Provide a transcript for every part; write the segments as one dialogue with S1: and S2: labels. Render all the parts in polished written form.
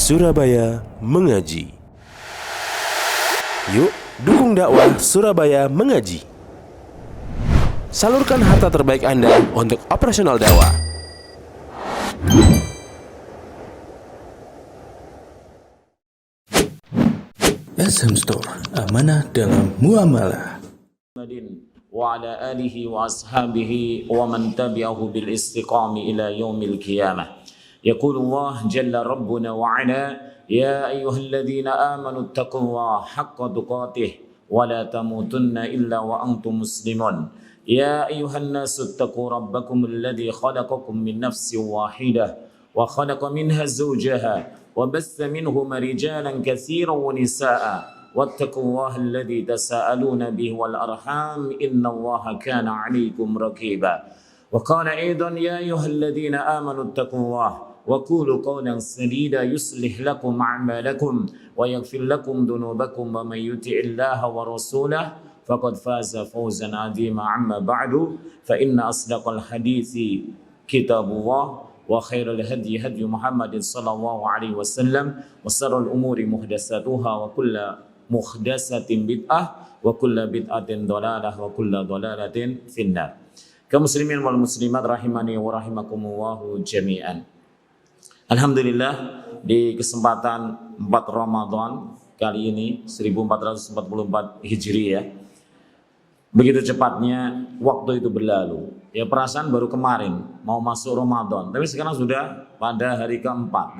S1: Surabaya Mengaji. Yuk, dukung dakwah Surabaya Mengaji. Salurkan harta terbaik Anda untuk operasional dakwah. SM Store, amanah dalam muamalah.
S2: Wa ala alihi wa ashabihi wa man tabi'ahu bil istiqami ila yaumil qiyamah. Yaqulu Allah jalla rabbuna wa ala ya ayyuhalladzina amanu taqullaha haqqa tuqatih wa la tamutunna illa wa antum muslimun. Ya ayyuhan nasu taqu rabbakum alladzi khalaqakum min nafsin wahidah wa khalaqa minha zawjaha wa bassa minhuma rijalan katsiran wa nisaa'a واتقوا الله الذي تساءلون به والأرحام إن الله كان عليكم رقيبا وقال أيضا يا أيها الذين آمنوا اتقوا الله وقولوا قولا سديدا يصلح لكم أعمالكم ويغفر لكم ذنوبكم ومن يطع الله ورسوله فقد فاز فوزا عظيما أما بعد فإن أصدق الحديث كتاب الله وخير الهدي هدي محمد صلى الله عليه وسلم وشر الأمور محدثاتها وكل muhdatsatin bid'ah wa kullu bid'atin dhalalah wa kullu dhalalatin finnar. Kaum muslimin wal muslimat rahimani wa rahimakumullah jami'an. Alhamdulillah di kesempatan 4 Ramadan kali ini 1444 Hijriah. Begitu cepatnya waktu itu berlalu. Ya perasaan baru kemarin mau masuk Ramadan, tapi sekarang sudah pada hari keempat.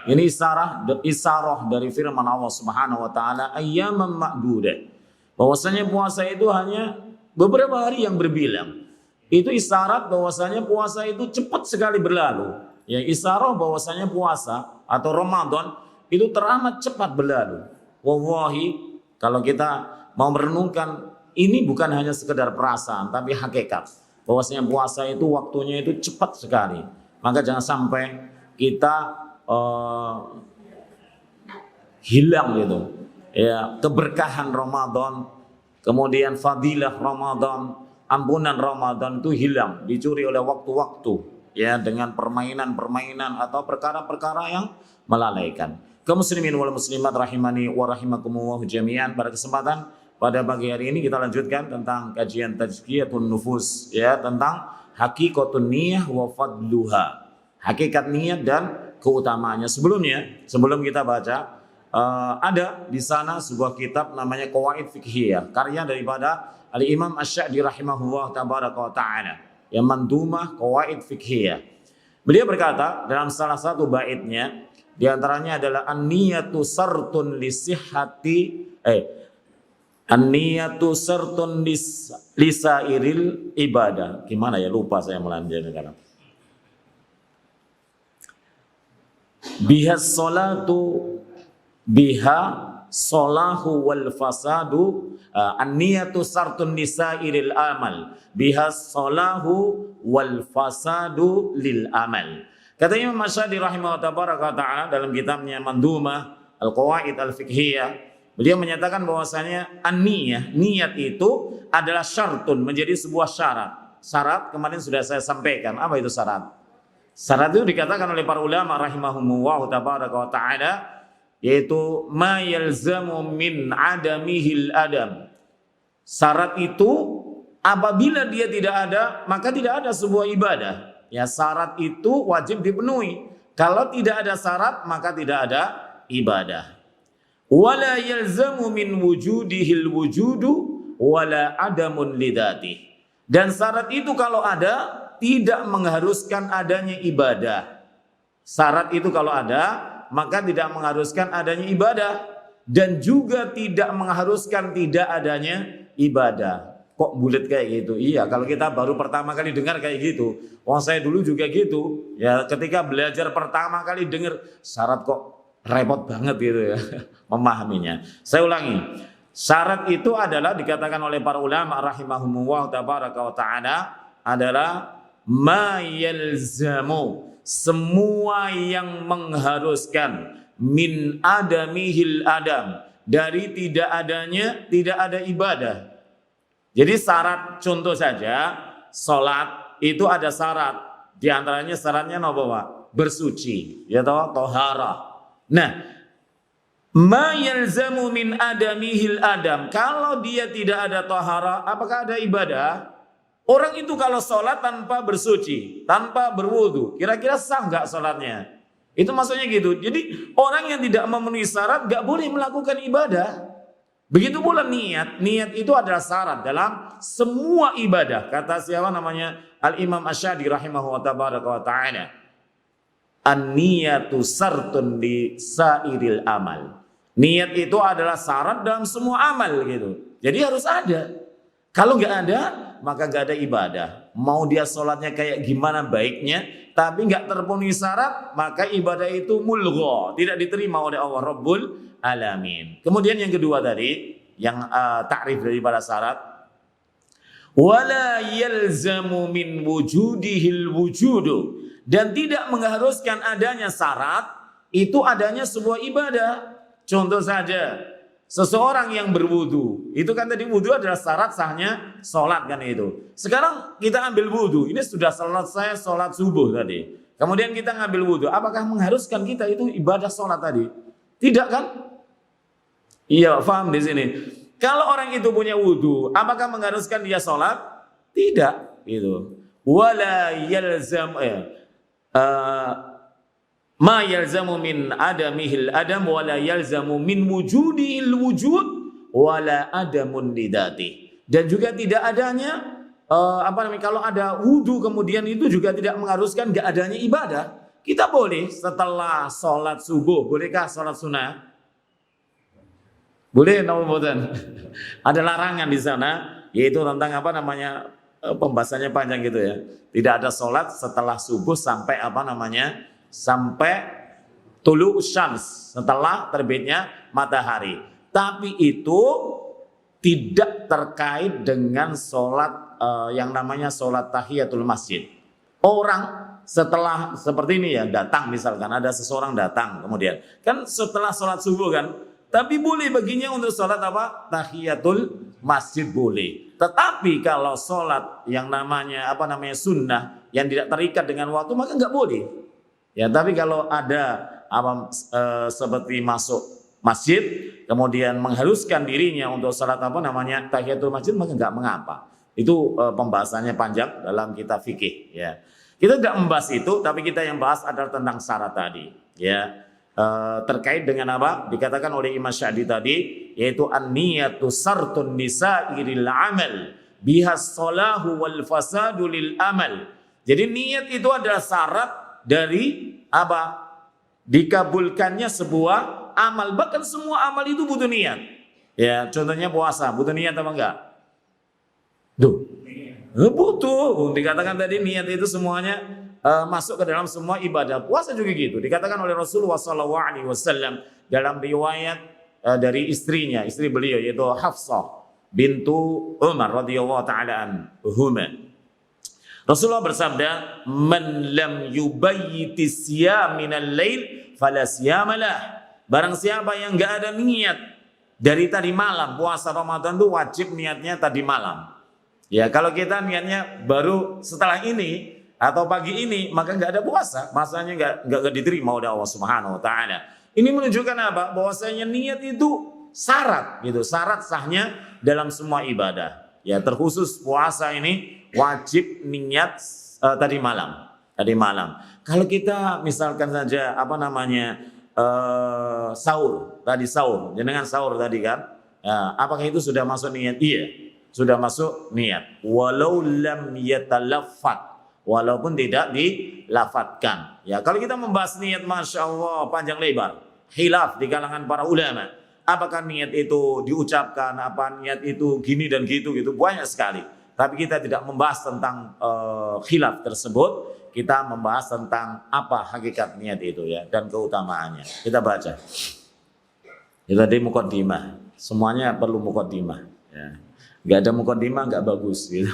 S2: Ini isarah dari firman Allah Subhanahu wa taala ayyaman ma'dudah. Bahwasanya puasa itu hanya beberapa hari yang berbilang. Itu isyarat bahwasanya puasa itu cepat sekali berlalu. Ya, isarah bahwasanya puasa atau Ramadan itu teramat cepat berlalu. Wallahi kalau kita mau merenungkan ini bukan hanya sekedar perasaan tapi hakikat. Bahwasanya puasa itu waktunya itu cepat sekali. Maka jangan sampai kita hilang gitu ya keberkahan Ramadan, kemudian fadilah Ramadan, ampunan Ramadan itu hilang, dicuri oleh waktu-waktu ya dengan permainan-permainan atau perkara-perkara yang melalaikan. Kaum muslimin wal muslimat rahimani wa rahimakumullah jami'an, pada kesempatan pada pagi hari ini kita lanjutkan tentang kajian tazkiyatun nufus ya, tentang hakikatun niyah wa fadluha, hakikat niat dan keutamaannya. Sebelum kita baca, ada di sana sebuah kitab namanya Qawaid Fiqhiyah, karya daripada Al-Imam Asy-Sya'di rahimahullah tabaraka wa ta'ala, yang mandumah Qawaid Fiqhiyah. Beliau berkata dalam salah satu baitnya, di antaranya adalah an-niyatu sartun lisihhati an-niyatu sartun lisairil ibadah. Gimana ya, lupa saya melanjutkan sekarang. Biha salatu biha salahu wal fasadu an-niyatu sartun lisairil amal biha salahu wal fasadu lil amal. Kata Imam Asy-Sya'di rahimahullah taala dalam kitabnya Mandumah Al-Qawaid Al-Fiqhiyah, beliau menyatakan bahwasanya an-niyah, niat itu adalah syartun, menjadi sebuah syarat. Syarat kemarin sudah saya sampaikan, apa itu syarat? Syarat itu dikatakan oleh para ulama rahimahumullah tabaraka wa ta'ala, yaitu ma yalzamu min adamihil adam. Syarat itu apabila dia tidak ada, maka tidak ada sebuah ibadah. Ya, syarat itu wajib dipenuhi. Kalau tidak ada syarat, maka tidak ada ibadah. Wala yalzamu min wujudihil wujudu wala adamun lidatih. Dan syarat itu kalau ada, tidak mengharuskan adanya ibadah. Syarat itu kalau ada, maka tidak mengharuskan adanya ibadah, dan juga tidak mengharuskan tidak adanya ibadah. Kok bulat kayak gitu? Iya, kalau kita baru pertama kali dengar kayak gitu. Wong saya dulu juga gitu. Ya, ketika belajar pertama kali dengar syarat kok repot banget gitu ya memahaminya. Saya ulangi. Syarat itu adalah dikatakan oleh para ulama rahimahumullah tabaraka wa ta'ala adalah ma yalzamu, semua yang mengharuskan, min adamihil adam, dari tidak adanya tidak ada ibadah. Jadi syarat, contoh saja salat itu ada syarat, di antaranya syaratnya apa Pak? Bersuci, ya toh, toharah. Nah, ma yalzamu min adamihil adam. Kalau dia tidak ada tahara, apakah ada ibadah? Orang itu kalau sholat tanpa bersuci, tanpa berwudu, kira-kira sah nggak sholatnya? Itu maksudnya gitu. Jadi orang yang tidak memenuhi syarat nggak boleh melakukan ibadah. Begitu pula niat. Niat itu adalah syarat dalam semua ibadah. Kata siapa namanya? Al-Imam Asy'ari rahimahullah wa ta'ala. An-niyatu sartun li sairil amal. Niat itu adalah syarat dalam semua amal gitu. Jadi harus ada. Kalau nggak ada, maka nggak ada ibadah. Mau dia sholatnya kayak gimana baiknya, tapi nggak terpenuhi syarat, maka ibadah itu mulgha, tidak diterima oleh Allah Rabbul Alamin. Kemudian yang kedua tadi, yang takrif daripada syarat, wala yalzamu min wujudihil wujudu, dan tidak mengharuskan adanya syarat itu adanya sebuah ibadah. Contoh saja, seseorang yang berwudu, itu kan tadi wudu adalah syarat sahnya sholat kan itu. Sekarang kita ambil wudu, ini sudah selesai sholat subuh tadi. Kemudian kita ngambil wudu, apakah mengharuskan kita itu ibadah sholat tadi? Tidak kan? Iya, paham di sini. Kalau orang itu punya wudu, apakah mengharuskan dia sholat? Tidak, gitu. Wala yalzam ma yalzamu min adamihil adam wala yalzamu min wujudihil wujud wala adamun lidati. Dan juga tidak adanya kalau ada wudu kemudian itu juga tidak mengharuskan enggak adanya ibadah. Kita boleh setelah sholat subuh, bolehkah sholat sunnah? Boleh atau bukan? Ada larangan di sana, yaitu tentang pembahasannya panjang gitu ya. Tidak ada sholat setelah subuh sampai sampai tulu syams, setelah terbitnya matahari. Tapi itu tidak terkait dengan sholat yang namanya sholat tahiyatul masjid. Orang setelah seperti ini ya, datang misalkan, ada seseorang datang kemudian, kan setelah sholat subuh kan, tapi boleh baginya untuk sholat apa? Tahiyatul masjid boleh. Tetapi kalau sholat yang namanya sunnah, yang tidak terikat dengan waktu, maka nggak boleh. Ya, tapi kalau ada seperti masuk masjid, kemudian mengharuskan dirinya untuk salat tahiyatul masjid, maka enggak mengapa. Itu pembahasannya panjang dalam kitab fikih. Ya, kita tidak membahas itu, tapi kita yang bahas adalah tentang syarat tadi. Ya, terkait dengan apa? Dikatakan oleh Imam Sya'di tadi, yaitu an-niyatu sartun nisairil amal bihas salahu wal fasadu lil amal. Jadi niat itu adalah syarat dari apa? Dikabulkannya sebuah amal. Bahkan semua amal itu butuh niat. Ya, contohnya puasa, butuh niat apa enggak? Duh. Butuh. Dikatakan tadi niat itu semuanya masuk ke dalam semua ibadah. Puasa juga gitu. Dikatakan oleh Rasulullah SAW dalam riwayat dari istrinya, istri beliau yaitu Hafsah bintu Umar radhiyallahu taala anhuma. Rasulullah bersabda, "Man lam yubayyiti siyam minal lail fala siyamalah." Barang siapa yang enggak ada niat dari tadi malam, puasa Ramadan itu wajib niatnya tadi malam. Ya, kalau kita niatnya baru setelah ini atau pagi ini, maka enggak ada puasa, masanya enggak diterima oleh Allah Subhanahu wa taala. Ini menunjukkan apa? Bahwasanya niat itu syarat gitu, syarat sahnya dalam semua ibadah. Ya, terkhusus puasa ini wajib niat tadi malam. Kalau kita misalkan saja sahur jenengan sahur tadi kan, ya, apakah itu sudah masuk niat? Iya, sudah masuk niat. Walau lam yatalaffat, walaupun tidak dilafatkan. Ya, kalau kita membahas niat, masya Allah panjang lebar, khilaf di kalangan para ulama. Apakah niat itu diucapkan, apa niat itu gini dan gitu banyak sekali. Tapi kita tidak membahas tentang khilaf tersebut. Kita membahas tentang apa hakikat niat itu ya dan keutamaannya. Kita baca. Itu tadi muqaddimah. Semuanya perlu muqaddimah. Ya. Gak ada muqaddimah gak bagus. Gitu.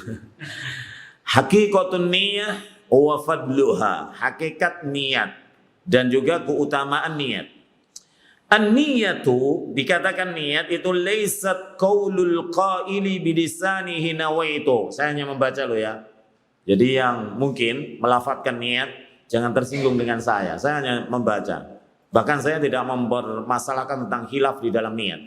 S2: Hakikatun niyah wa fadluha. Hakikat niat dan juga keutamaan niat. An-niyatu, dikatakan niat itu laisat qaulul qaili bilisanihi nawaitu. Saya hanya membaca loh ya. Jadi yang mungkin melafadzkan niat jangan tersinggung dengan saya. Saya hanya membaca. Bahkan saya tidak mempermasalahkan tentang khilaf di dalam niat.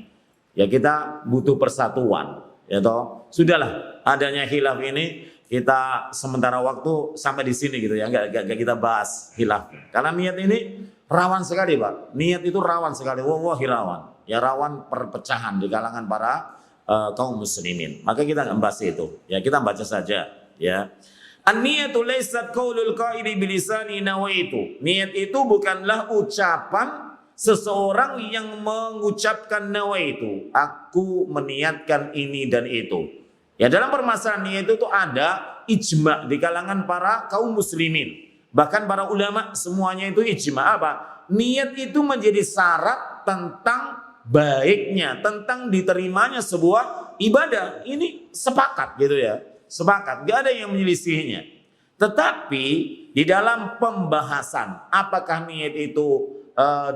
S2: Ya kita butuh persatuan, ya toh. Sudahlah, adanya khilaf ini kita sementara waktu sampai di sini gitu ya, enggak kita bahas khilaf. Karena niat ini rawan sekali, Pak. Niat itu rawan sekali, wallahi rawan. Ya rawan perpecahan di kalangan para kaum muslimin. Maka kita enggak bahas itu. Ya kita baca saja, ya. An-niyatu laysat qaulul qaili bilisani nawaitu. Niat itu bukanlah ucapan seseorang yang mengucapkan nawaitu. Aku meniatkan ini dan itu. Ya dalam permasalahan niat itu ada ijma di kalangan para kaum muslimin. Bahkan para ulama semuanya itu ijma apa? Niat itu menjadi syarat tentang baiknya, tentang diterimanya sebuah ibadah. Ini sepakat gitu ya. Sepakat, gak ada yang menyelisihinya. Tetapi di dalam pembahasan apakah niat itu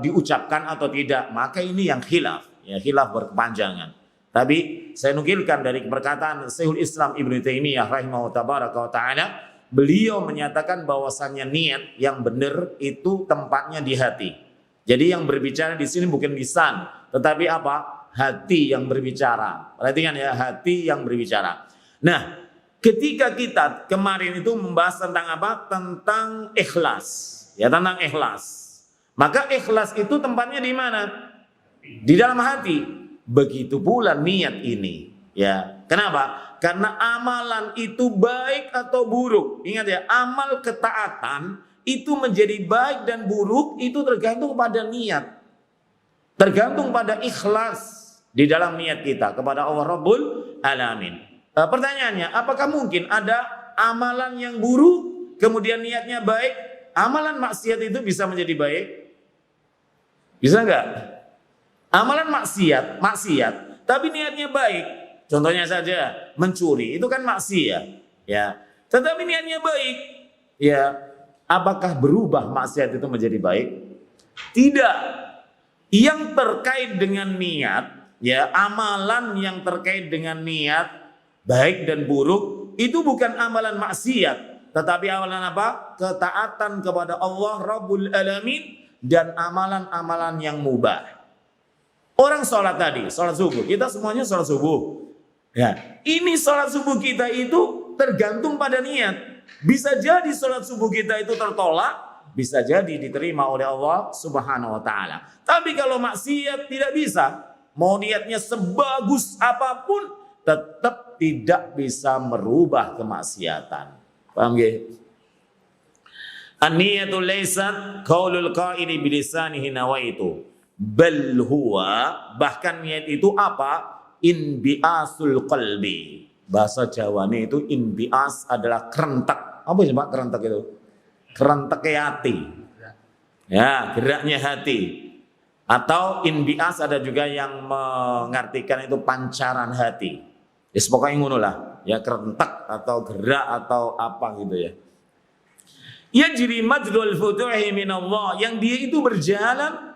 S2: diucapkan atau tidak, maka ini yang khilaf. Ya, khilaf berkepanjangan. Tapi saya nukilkan dari perkataan Syekhul Islam Ibnu Taimiyah rahimahullah tabaraka wa ta'ala, beliau menyatakan bahwasannya niat yang benar itu tempatnya di hati. Jadi yang berbicara di sini bukan lisan, tetapi apa? Hati yang berbicara. Perhatikan ya, hati yang berbicara. Nah, ketika kita kemarin itu membahas tentang apa? Tentang ikhlas. Ya, tentang ikhlas. Maka ikhlas itu tempatnya di mana? Di dalam hati. Begitu pula niat ini. Ya, kenapa? Karena amalan itu baik atau buruk. Ingat ya, amal ketaatan itu menjadi baik dan buruk itu tergantung pada niat. Tergantung pada ikhlas di dalam niat kita kepada Allah Rabbul Alamin. Pertanyaannya, apakah mungkin ada amalan yang buruk kemudian niatnya baik? Amalan maksiat itu bisa menjadi baik? Bisa enggak? Amalan maksiat, tapi niatnya baik. Contohnya saja, mencuri, itu kan maksiat, ya. Tetapi niatnya baik, ya. Apakah berubah maksiat itu menjadi baik? Tidak. Yang terkait dengan niat, ya, amalan yang terkait dengan niat baik dan buruk itu bukan amalan maksiat, tetapi amalan apa? Ketaatan kepada Allah Rabbul Alamin dan amalan-amalan yang mubah. Orang sholat tadi, sholat subuh, kita semuanya sholat subuh. Ya, ini sholat subuh kita itu tergantung pada niat. Bisa jadi sholat subuh kita itu tertolak, bisa jadi diterima oleh Allah Subhanahu wa Ta'ala. Tapi kalau maksiat tidak bisa, mau niatnya sebagus apapun, tetap tidak bisa merubah kemaksiatan. Paham ya? An-niyatu laysat qaulul qaili bilisanihi nawaitu. Bal huwa, bahkan niat itu apa? Inbiasul qalbi. Bahasa Jawanya itu inbias adalah kerentek. Apa sih Pak kerentek itu? Kerentek hati. Ya, geraknya hati. Atau inbias ada juga yang mengartikan itu pancaran hati. Ya pokoknya ngono lah, ya kerentak atau gerak atau apa gitu ya. Yajri majrul futuhi minallah, yang dia itu berjalan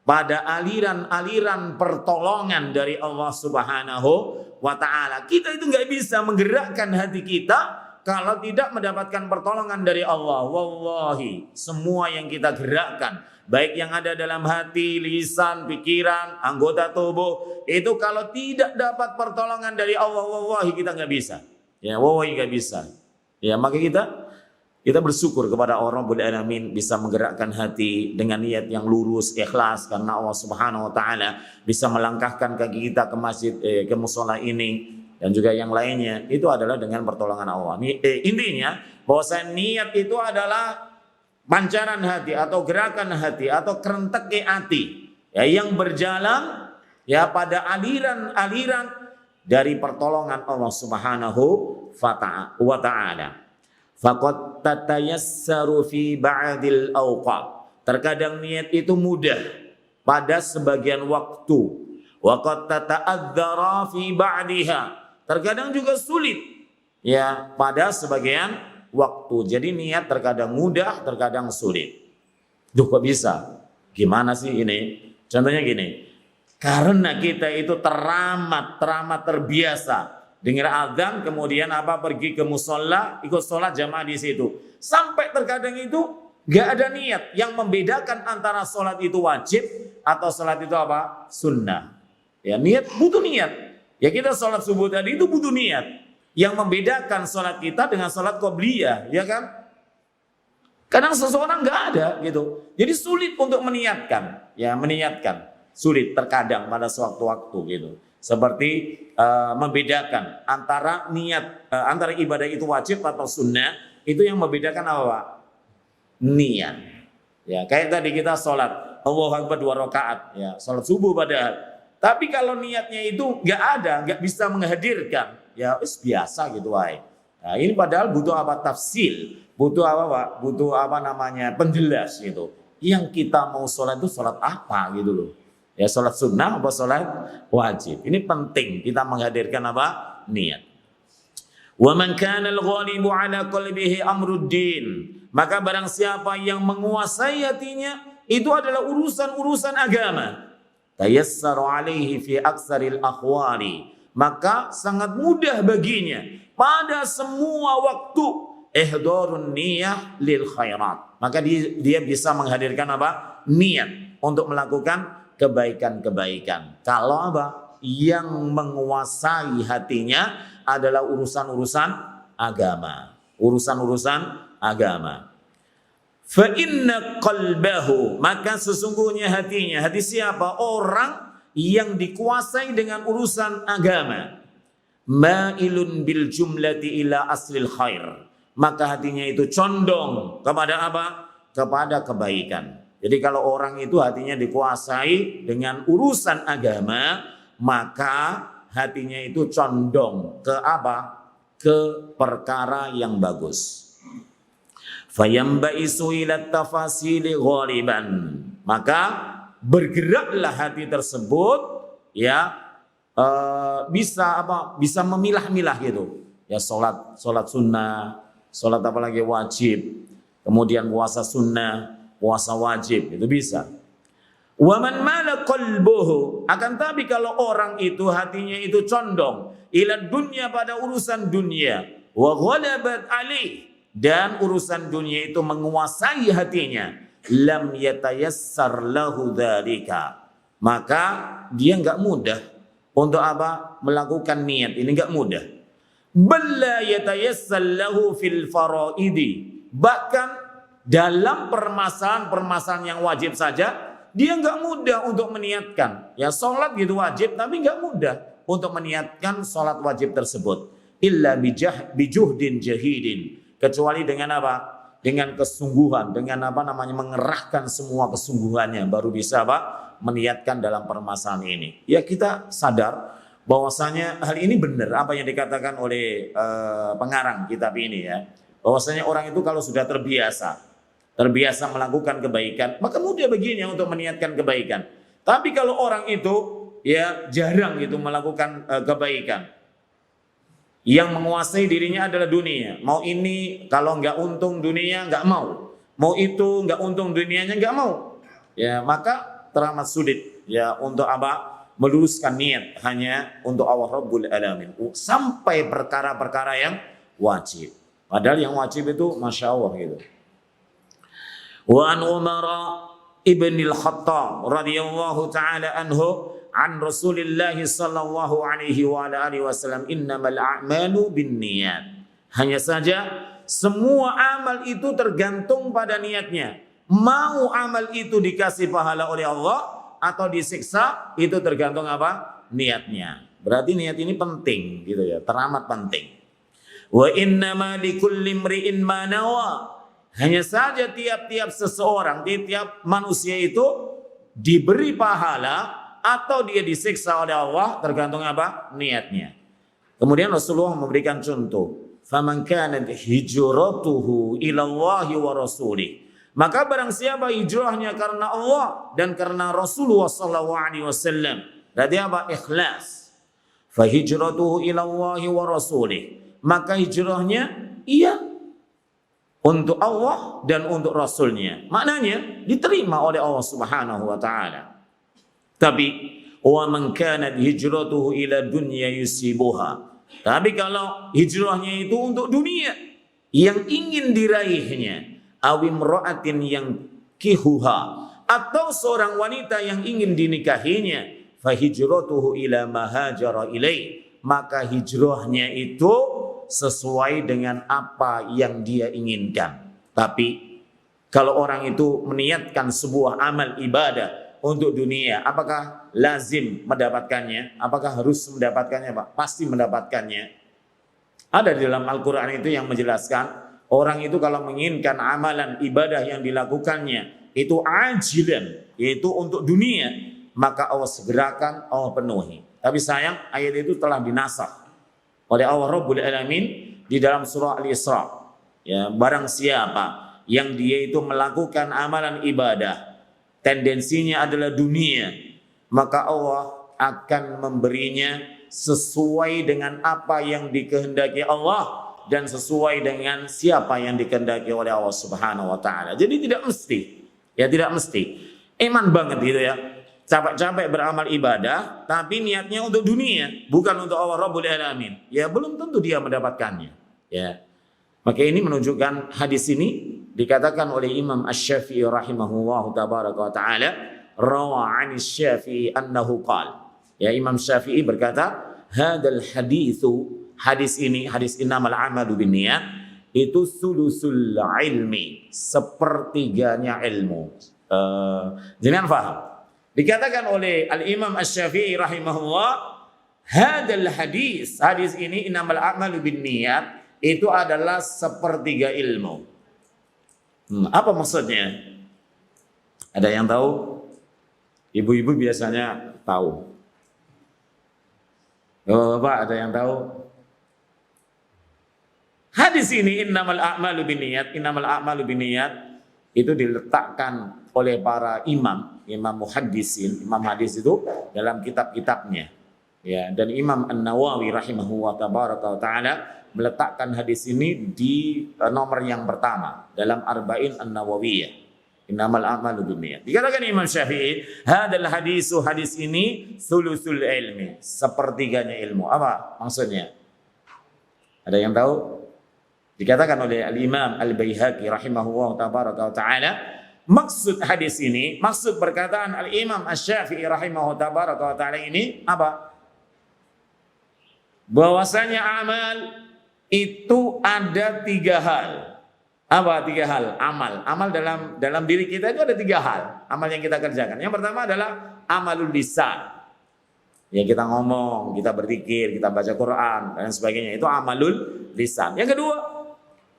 S2: pada aliran-aliran pertolongan dari Allah Subhanahu wa Ta'ala. Kita itu nggak bisa menggerakkan hati kita kalau tidak mendapatkan pertolongan dari Allah. Wallahi, semua yang kita gerakkan, baik yang ada dalam hati, lisan, pikiran, anggota tubuh, itu kalau tidak dapat pertolongan dari Allah, wallahi kita nggak bisa. Ya, wallahi nggak bisa. Ya, maka kita bersyukur kepada Allah Rabbul Alamin bisa menggerakkan hati dengan niat yang lurus, ikhlas, karena Allah Subhanahu wa Ta'ala bisa melangkahkan kaki kita ke masjid, ke mushola ini dan juga yang lainnya. Itu adalah dengan pertolongan Allah. Intinya bahwa niat itu adalah pancaran hati atau gerakan hati atau kerentek hati, ya, yang berjalan ya pada aliran-aliran dari pertolongan Allah Subhanahu wa Ta'ala. Faqad tatayassaru fi ba'dil awqat. Terkadang niat itu mudah pada sebagian waktu. Wa qad tata'adzara fi ba'diha. Terkadang juga sulit ya pada sebagian waktu. Jadi niat terkadang mudah, terkadang sulit. Duh, kok bisa? Gimana sih ini? Contohnya gini. Karena kita itu teramat terbiasa dengar azan, kemudian pergi ke musola, ikut sholat jamaah di situ. Sampai terkadang itu Gak ada niat. Yang membedakan antara sholat itu wajib atau sholat itu apa? Sunnah. Ya, niat butuh niat. Ya, kita sholat subuh tadi itu butuh niat. Yang membedakan sholat kita dengan sholat qobliyah, ya kan? Kadang seseorang nggak ada gitu. Jadi sulit untuk meniatkan. Ya, meniatkan. Sulit terkadang pada sewaktu-waktu gitu. Seperti membedakan antara niat, antara ibadah itu wajib atau sunnah, itu yang membedakan apa, Pak? Niat. Ya, kayak tadi kita sholat Allahu Akbar 2 rakaat, ya, sholat subuh padahal. Tapi kalau niatnya itu nggak ada, nggak bisa menghadirkan, ya biasa gitu, wae. Nah, ini padahal butuh apa? Tafsil, butuh apa, Pak? Butuh apa namanya? Penjelas gitu. Yang kita mau sholat itu sholat apa gitu loh? Ya, sholat sunnah apa sholat wajib? Ini penting kita menghadirkan apa? Niat. Wa man kana al-ghalibu ala qalbihi amruddin, maka barang siapa yang menguasai hatinya itu adalah urusan-urusan agama. Tayassaru alaihi fi aksaril akhwari, maka sangat mudah baginya pada semua waktu ihdarun niyah lil khairat. Maka dia bisa menghadirkan apa? Niat untuk melakukan kebaikan-kebaikan. Kalau apa? Yang menguasai hatinya adalah urusan-urusan agama. Urusan-urusan agama. Fa inna qalbahu, maka sesungguhnya hatinya, hati siapa? Orang yang dikuasai dengan urusan agama. Mailun bil jumlati ila aslil khair, maka hatinya itu condong kepada apa? Kepada kebaikan. Jadi kalau orang itu hatinya dikuasai dengan urusan agama, maka hatinya itu condong ke apa? Ke perkara yang bagus. Fayambaisu ila tafasili ghaliban, maka bergeraklah hati tersebut, ya, bisa apa? Bisa memilah-milah gitu. Ya, salat sunnah, salat apalagi wajib, kemudian puasa sunnah, puasa wajib, itu bisa. Wa man mala qalbuhu, akan tapi kalau orang itu hatinya itu condong ila dunya, pada urusan dunia, wa ghalabat alih, dan urusan dunia itu menguasai hatinya, lam yatayassar lahu dzalika, maka dia enggak mudah untuk apa? Melakukan niat ini enggak mudah. Balla yatayassar lahu fil faraidi, bahkan dalam permasalahan yang wajib saja dia enggak mudah untuk meniatkan. Ya, salat gitu wajib, tapi enggak mudah untuk meniatkan salat wajib tersebut. Illa bijuhdin jahidin, kecuali dengan apa? Dengan kesungguhan, dengan apa namanya? Mengerahkan semua kesungguhannya baru bisa apa? Meniatkan dalam permasalahan ini. Ya, kita sadar bahwasanya hal ini benar apa yang dikatakan oleh pengarang kitab ini, ya. Bahwasanya orang itu kalau sudah terbiasa melakukan kebaikan, maka mudah baginya untuk meniatkan kebaikan. Tapi kalau orang itu ya jarang gitu melakukan kebaikan, yang menguasai dirinya adalah dunia. Mau ini kalau nggak untung dunia nggak mau, mau itu nggak untung dunianya nggak mau. Ya, maka teramat sulit ya untuk apa? Meluruskan niat hanya untuk Allah Rabbul Alamin sampai perkara-perkara yang wajib. Padahal yang wajib itu masya Allah gitu. Wa an Umar ibn al-Khattab radhiyallahu taala anhu an Rasulillah sallallahu alaihi wa alihi wasallam, innamal a'malu binniyat. Hanya saja semua amal itu tergantung pada niatnya. Mau amal itu dikasih pahala oleh Allah atau disiksa, itu tergantung apa? Niatnya. Berarti niat ini penting gitu ya, teramat penting. Wa innama likulli imri'in ma nawa. Hanya saja tiap-tiap seseorang, tiap manusia itu diberi pahala atau dia disiksa oleh Allah tergantung apa? Niatnya. Kemudian Rasulullah memberikan contoh, faman kanat hijratuhu ila Allahi wa rasulih, maka barang siapa hijrahnya karena Allah dan karena Rasulullah sallallahu alaihi wasallam, berarti apa? Ikhlas. Fa hijratuhu ila Allahi wa rasulih, maka hijrahnya iya untuk Allah dan untuk Rasulnya. Maknanya diterima oleh Allah Subhanahu wa taala. Tapi wa man kanat hijratuhu ila dunya yusibuha, tapi kalau hijrahnya itu untuk dunia yang ingin diraihnya, awimra'atin yang kihuha, atau seorang wanita yang ingin dinikahinya, fahijratuhu ila mahajara ilai, maka hijrahnya itu sesuai dengan apa yang dia inginkan. Tapi kalau orang itu meniatkan sebuah amal ibadah untuk dunia, apakah lazim mendapatkannya? Apakah harus mendapatkannya, Pak? Pasti mendapatkannya. Ada di dalam Al-Quran itu yang menjelaskan, orang itu kalau menginginkan amalan ibadah yang dilakukannya itu ajilan, yaitu untuk dunia, maka Allah segerakan, Allah penuhi. Tapi sayang, ayat itu telah dinasakh oleh Allah Rabbul Alamin di dalam surah Al-Isra. Ya, barang siapa yang dia itu melakukan amalan ibadah, tendensinya adalah dunia, maka Allah akan memberinya sesuai dengan apa yang dikehendaki Allah dan sesuai dengan siapa yang dikehendaki oleh Allah Subhanahu wa taala. Jadi tidak mesti, ya tidak mesti. Iman banget gitu ya. Capek-capek beramal ibadah tapi niatnya untuk dunia, bukan untuk Allah Rabbul Alamin. Ya belum tentu dia mendapatkannya, ya. Maka ini menunjukkan, hadis ini dikatakan oleh Imam Asy-Syafi'i rahimahullahu tabaraka wa taala, rawa 'an Asy-Syafi'i annahu qala. Ya, Imam Syafi'i berkata, hadzal haditsu, hadis ini, hadis innamal a'malu binniyat, itu sulusul ilmi, sepertiganya ilmu. Jangan paham. Dikatakan oleh Al-Imam Asy-Syafi'i rahimahullah, hadzal hadis, hadis ini innamal a'malu binniyat, itu adalah sepertiga ilmu. Apa maksudnya? Ada yang tahu? Ibu-ibu biasanya tahu. Bapak ada yang tahu? Hadis ini innamal a'malu binniyat, innamal a'malu binniyat, itu diletakkan oleh para imam muhaddisin, imam hadis itu dalam kitab-kitabnya. Ya, dan Imam An-Nawawi rahimahullah tabaraka wa taala meletakkan hadis ini di nomor yang pertama dalam Arba'in An-Nawawiyah. Innamal a'malu binniyat. Dikatakan Imam Syafi'i, hadzal hadisu, hadis ini sulusul ilmi, sepertiganya ilmu. Apa maksudnya? Ada yang tahu? Dikatakan oleh Al-Imam Al-Baihaqi rahimahullah tabaraka wa ta'ala, maksud hadis ini, maksud perkataan Al-Imam Asy-Syafi'i rahimahullah tabaraka wa ta'ala ini apa? Bahwasanya amal itu ada tiga hal. Apa tiga hal? Amal dalam diri kita itu ada tiga hal. Amal yang kita kerjakan. Yang pertama adalah amalul lisan. Ya, kita ngomong, kita berzikir, kita baca Quran dan sebagainya. Itu amalul lisan. Yang kedua,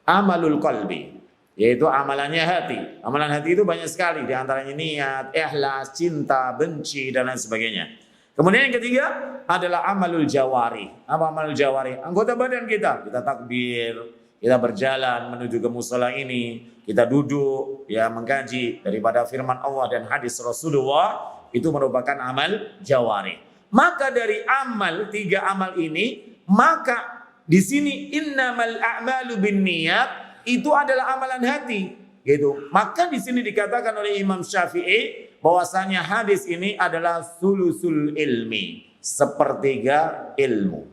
S2: amalul qalbi, yaitu amalannya hati. Amalan hati itu banyak sekali, di antaranya niat, ikhlas, cinta, benci dan lain sebagainya. Kemudian yang ketiga adalah amalul jawari. Apa amalul jawari? Anggota badan kita takbir, kita berjalan menuju ke musala ini, kita duduk ya mengkaji daripada firman Allah dan hadis Rasulullah, itu merupakan amal jawari. Maka dari amal, tiga amal ini, maka di sini innamal a'malu binniyat itu adalah amalan hati, gitu. Maka di sini dikatakan oleh Imam Syafi'i bahwasanya hadis ini adalah sulusul ilmi, sepertiga ilmu.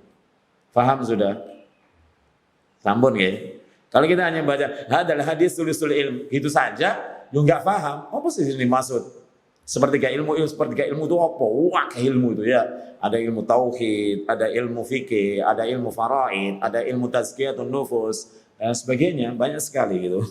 S2: Faham sudah? Sampun ya? Kalau kita hanya baca hadzal hadis sulusul ilmi itu saja, yo enggak paham. Apa sih ini maksud? Sepertiga ilmu itu apa? Wah, ilmu itu ya. Ada ilmu tauhid, ada ilmu fikih, ada ilmu faraid, ada ilmu tazkiyatun nufus dan sebagainya, banyak sekali gitu.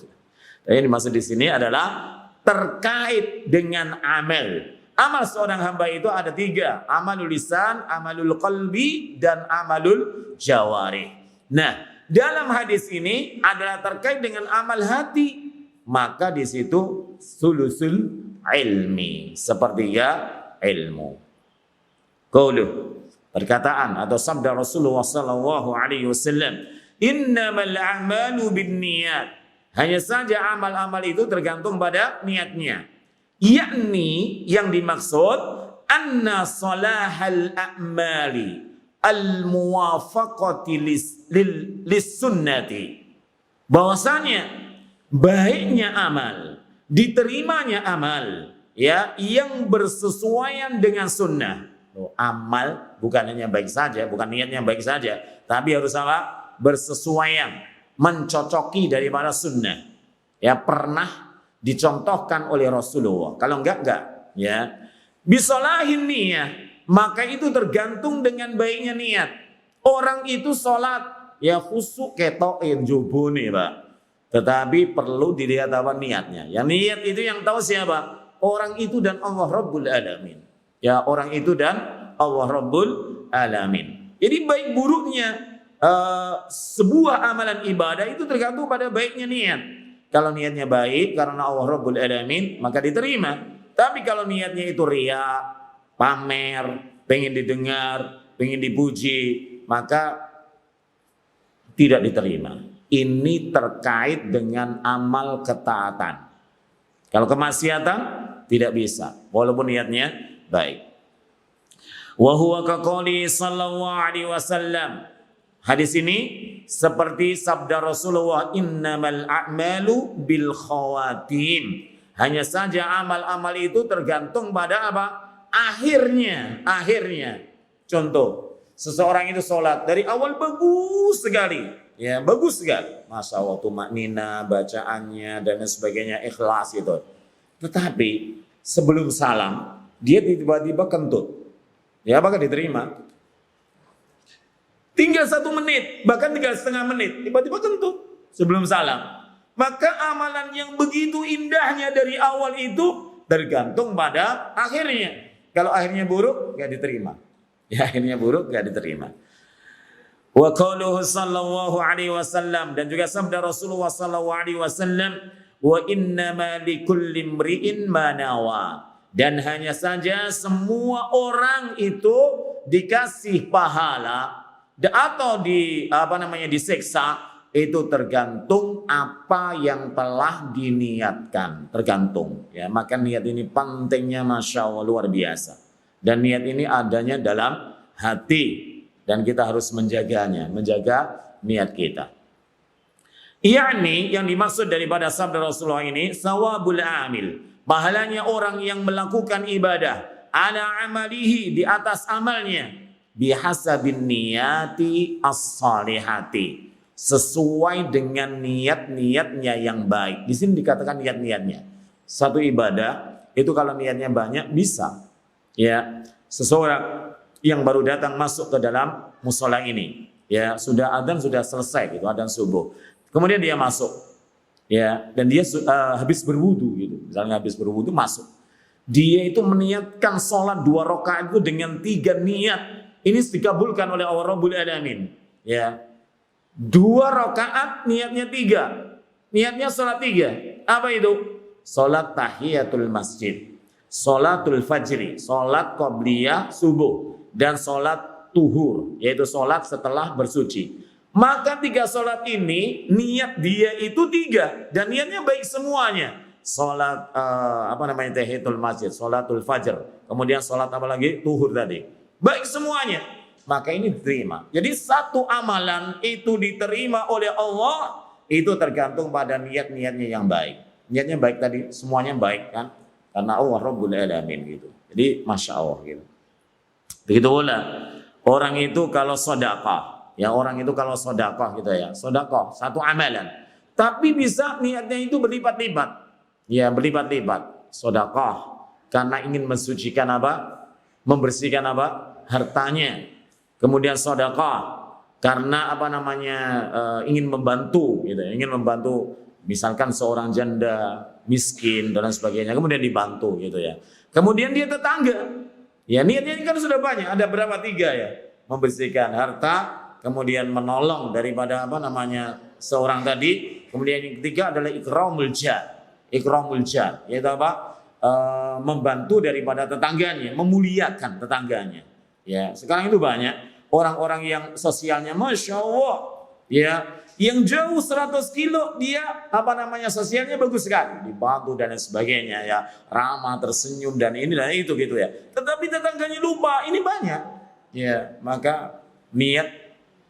S2: Dan yang dimaksud di sini adalah terkait dengan amal. Amal seorang hamba itu ada tiga: amalul lisan, amalul qalbi, dan amalul jawari. Nah, dalam hadis ini adalah terkait dengan amal hati, maka di situ sulusul ilmi, sepertiga ilmu. Qauluh, perkataan atau sabda Rasulullah sallallahu alaihi wasallam, innamal a'malu binniyat. Hanya saja amal-amal itu tergantung pada niatnya. Yakni yang dimaksud anna salahal a'mali al-muwafaqati lis-sunnati. Bahwasanya baiknya amal, diterimanya amal, ya, yang bersesuaian dengan sunnah. Amal bukan hanya baik saja, bukan niatnya baik saja, tapi harus apa? Bersesuaian, mencocoki daripada sunnah. ya pernah dicontohkan oleh Rasulullah. Kalau enggak ya. Bisolahin niyah, maka itu tergantung dengan baiknya niat. Orang itu sholat ya khusuk ketokin jubuni Pak, tetapi perlu dilihat apa niatnya. Yang niat itu yang tahu siapa? Orang itu dan Allah Rabbul Alamin. Ya, orang itu dan Allah Rabbul Alamin. Jadi baik buruknya sebuah amalan ibadah itu tergantung pada baiknya niat. Kalau niatnya baik karena Allah Rabbul Alamin, maka diterima. Tapi kalau niatnya itu riya, pamer, pengen didengar, pengen dipuji, maka tidak diterima. Ini terkait dengan amal ketaatan. Kalau kemaksiatan tidak bisa, walaupun niatnya baik. Wa huwa kaqouli sallallahu alaihi wasallam. Hadis ini seperti sabda Rasulullah, innamal a'malu bil khawatim. Hanya saja amal-amal itu tergantung pada apa? Akhirnya. Contoh, seseorang itu sholat dari awal bagus sekali. Ya, bagus sekali. Masya Allah, tumaknina, bacaannya, dan sebagainya, ikhlas itu. Tetapi sebelum salam, dia tiba-tiba kentut. Ya, apakah diterima? Tinggal 1 menit, bahkan tinggal setengah menit, tiba-tiba kentut sebelum salam. Maka amalan yang begitu indahnya dari awal itu tergantung pada akhirnya. Kalau akhirnya buruk, gak diterima. Ya, akhirnya buruk, gak diterima. Wa qauluhu sallallahu alaihi wasallam, dan juga sabda Rasulullah sallallahu alaihi wasallam, wa innama likulli imri'in ma nawa. Dan hanya saja semua orang itu dikasih pahala atau disiksa itu tergantung apa yang telah diniatkan, tergantung ya. Maka niat ini pentingnya Masya Allah luar biasa, dan niat ini adanya dalam hati dan kita harus menjaganya, menjaga niat kita. Yang dimaksud daripada sabda Rasulullah ini sawabul amil, pahalanya orang yang melakukan ibadah ala amalihi, di atas amalnya, bihasabin niyati as-salihati, sesuai dengan niat-niatnya yang baik. Di sini dikatakan niat-niatnya. Satu ibadah itu kalau niatnya banyak bisa. Ya, seseorang yang baru datang masuk ke dalam musola ini, ya sudah adzan sudah selesai gitu, adzan subuh. Kemudian dia masuk, ya, dan dia habis berwudu gitu. Misalnya habis berwudu masuk. Dia itu meniatkan sholat 2 rakaat itu dengan 3 niat. Ini dikabulkan oleh Allah Rabbul Alamin. Ya. 2 rakaat niatnya 3. Niatnya sholat 3. Apa itu? Sholat tahiyatul masjid, sholatul fajri, sholat qobliyah subuh, dan sholat tuhur, yaitu sholat setelah bersuci. Maka 3 sholat ini niat dia itu 3 dan niatnya baik semuanya. Sholat tahiyatul masjid, sholatul fajr, kemudian sholat apa lagi? Tuhur tadi. Baik semuanya. Maka ini diterima. Jadi satu amalan itu diterima oleh Allah itu tergantung pada niat-niatnya yang baik. Niatnya baik tadi, semuanya baik kan? Karena Allah Rabbul Alamin gitu. Jadi Masya Allah gitu. Begitu pula orang itu kalau sedekah, ya orang itu kalau sedekah gitu ya, sedekah satu amalan, tapi bisa niatnya itu berlipat-lipat, ya berlipat-lipat. Sedekah karena ingin mensucikan apa, membersihkan apa, hartanya. Kemudian sedekah karena ingin membantu, gitu, ingin membantu, misalkan seorang janda miskin dan sebagainya, kemudian dibantu gitu ya. Kemudian dia tetangga. Ya niatnya ini kan sudah banyak, ada berapa 3 ya? Membersihkan harta, kemudian menolong daripada seorang tadi, kemudian yang ketiga adalah ikramul jar. Ikramul jar, yaitu apa? Membantu daripada tetangganya, memuliakan tetangganya. Ya, sekarang itu banyak orang-orang yang sosialnya Masya Allah, ya, yang jauh 100 kilo dia sosialnya bagus sekali, dibantu dan sebagainya ya, ramah, tersenyum dan ini dan itu gitu ya. Tetapi tetangganya lupa, ini banyak. Ya, maka niat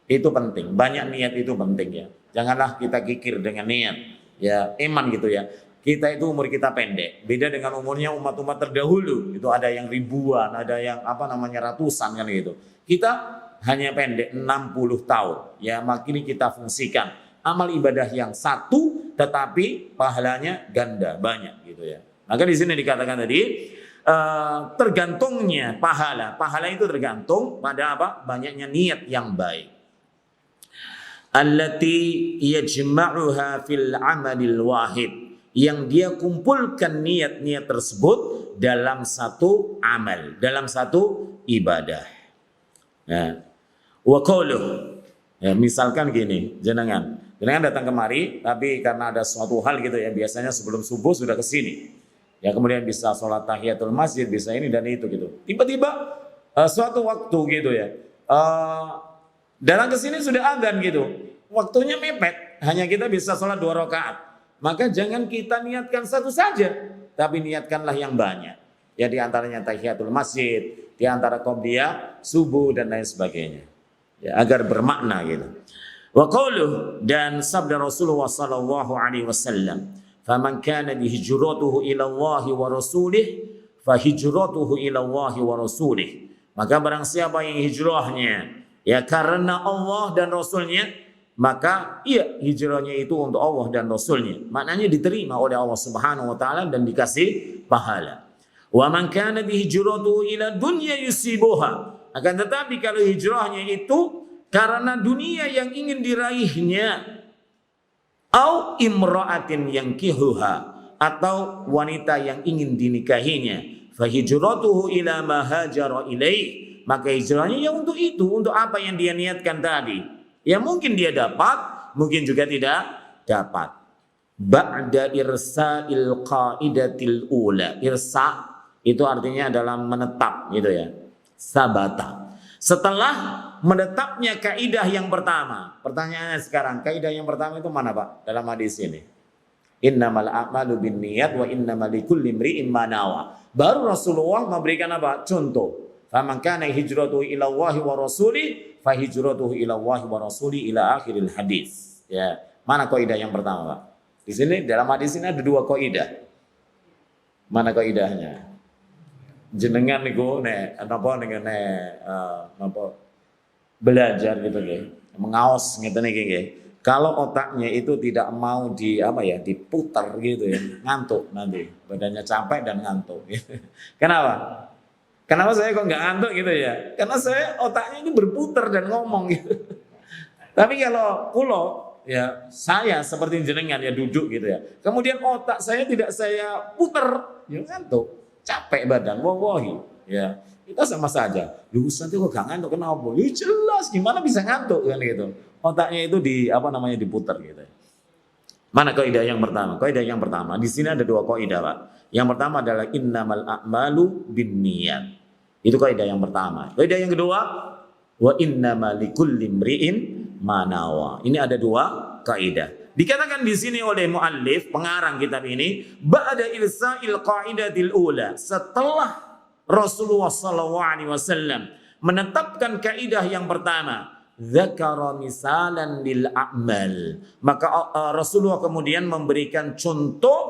S2: itu penting, banyak niat itu penting ya. Janganlah kita kikir dengan niat. Ya, iman gitu ya. Kita itu umur kita pendek, beda dengan umurnya umat-umat terdahulu. Itu ada yang ribuan, ada yang ratusan kan gitu. Kita hanya pendek 60 tahun. Ya, makanya kita fungsikan amal ibadah yang satu tetapi pahalanya ganda, banyak gitu ya. Maka di sini dikatakan tadi tergantungnya pahala. Pahala itu tergantung pada apa? Banyaknya niat yang baik. Allati yajma'uha fil amalil wahid, yang dia kumpulkan niat-niat tersebut dalam satu amal, dalam satu ibadah. Ya. Wa qawluh, ya, misalkan gini, jenengan datang kemari, tapi karena ada suatu hal gitu ya, biasanya sebelum subuh sudah ke sini. Ya, kemudian bisa sholat tahiyatul masjid, bisa ini dan itu gitu. Tiba-tiba suatu waktu gitu ya, datang ke sini sudah adzan gitu. Waktunya mepet, hanya kita bisa sholat 2 rakaat. Maka jangan kita niatkan satu saja, tapi niatkanlah yang banyak. Ya, di antaranya tahiyatul masjid, di antara qobliyah, subuh dan lain sebagainya. Ya, agar bermakna gitu. Wa qauluh, dan sabda Rasulullah sallallahu alaihi wasallam, "Faman kana hijratuhu ila Allah wa rasulih, fa hijratuhu ila Allah wa rasulih." Maka barang siapa yang hijrahnya ya karena Allah dan Rasulnya, maka iya hijrahnya itu untuk Allah dan Rasulnya. Maknanya diterima oleh Allah Subhanahu wa taala dan dikasih pahala. Wa man kana hijratuhu ila dunya yusibuha. Akan tetapi kalau hijrahnya itu karena dunia yang ingin diraihnya, au imra'atin yankihuha, atau wanita yang ingin dinikahinya, fa hijratuhu ila ma hajara ilaih, maka hijrahnya ya untuk itu, untuk apa yang dia niatkan tadi. Ya mungkin dia dapat, mungkin juga tidak dapat. Ba'da irsa'il qaidatil ula. Irsa itu artinya adalah menetap gitu ya. Sabata. Setelah menetapnya kaidah yang pertama. Pertanyaannya sekarang, kaidah yang pertama itu mana Pak? Dalam hadis ini. Innamal a'malu binniyat wa innamal likulli imri'in ma nawa. Baru Rasulullah memberikan apa? Contoh. Faman kana hijratuhu ila Allah wa rasuli fa hijratuhu ila Allah wa rasuli ila akhiril hadis. Ya, mana kaidah yang pertama Pak? Di sini dalam hadis ini ada 2 kaidah. Mana kaidahnya? Jenengan niku nek napa dengan napa belajar gitu nggih, mengaos ngeten iki nggih. Kalau otaknya itu tidak mau diputar gitu ya, ngantuk nanti, badannya capek dan ngantuk. Kenapa? Kenapa saya kok nggak ngantuk gitu ya? Karena saya otaknya ini berputar dan ngomong gitu. Tapi kalau kulo ya saya seperti jenengan ya duduk gitu ya. Kemudian otak saya tidak saya putar, ya ngantuk. Capek badan, wallahi, ya kita sama saja. Lu Ustaz itu kok gak ngantuk, kenapa? Ya jelas, gimana bisa ngantuk kan gitu. Otaknya itu diputar gitu. Mana kaidah yang pertama? Kaidah yang pertama, di sini ada 2 kaidah Pak. Yang pertama adalah innamal a'malu binniyat. Itu kaidah yang pertama. Kaidah yang kedua, wa innamal likulli imri'in ma nawa. Ini ada 2 kaidah. Dikatakan di sini oleh muallif pengarang kitab ini, ba'da ilsa'il qaidatil ula, setelah Rasulullah sallallahu alaihi wasallam menetapkan kaidah yang pertama, dzakara misalan lil a'mal, maka Rasulullah kemudian memberikan contoh